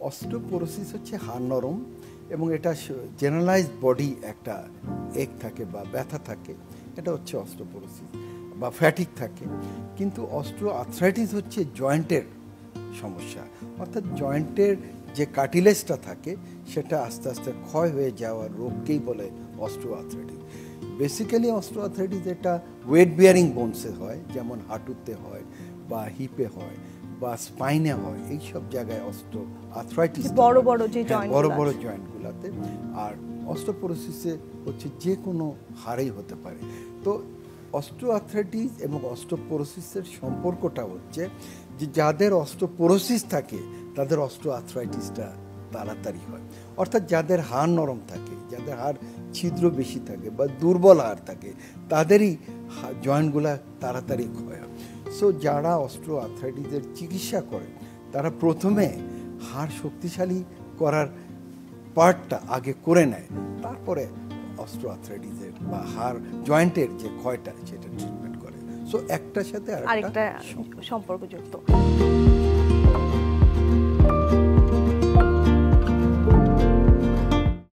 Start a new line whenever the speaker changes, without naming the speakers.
Osteoporosis হচ্ছে হাড় নরম এবং এটা জেনারেলাইজড বডি একটা এক থাকে বা ব্যথা থাকে, এটা হচ্ছে অস্টিওপোরোসিস বা ফ্যাটিক থাকে। কিন্তু অস্টিও আর্থ্রাইটিস হচ্ছে জয়েন্টের সমস্যা, অর্থাৎ জয়েন্টের যে কার্টিলেজটা থাকে সেটা আস্তে আস্তে ক্ষয় হয়ে যাওয়ার রোগকেই বলে osteo arthritis. Basically osteo arthritis এটা ওয়েট বিয়ারিং বোনসে হয়, যেমন হাঁটুতে হয় বা হিপে হয় বা স্পাইনে হয়, এইসব জায়গায় অস্টিও আর্থ্রাইটিস
বড় বড় যে জয়েন্ট,
বড় বড় জয়েন্টগুলোতে। আর অস্টিওপোরোসিসে হচ্ছে যে কোনো হাড়েই হতে পারে। তো অস্টিও আর্থ্রাইটিস এবং অস্টিওপোরোসিসের সম্পর্কটা হচ্ছে যে যাদের অস্টিওপোরোসিস থাকে তাদের অস্টিও আর্থ্রাইটিসটা তাড়াতাড়ি হয়, অর্থাৎ যাদের হাড় নরম থাকে, যাদের হাড় ছিদ্র বেশি থাকে বা দুর্বল হাড় থাকে, তাদেরই জয়েন্টগুলা তাড়াতাড়ি ক্ষয় হয়। সো যারা অস্টিও আর্থ্রাইটিসের চিকিৎসা করে তারা প্রথমে হাড় শক্তিশালী করার পার্টটা আগে করে নেয়, তারপরে অস্টিও আর্থ্রাইটিসের বা হাড় জয়েন্টের যে ক্ষয়টা সেটা ট্রিটমেন্ট করে। সো একটার সাথে আরেকটা
সম্পর্কযুক্ত।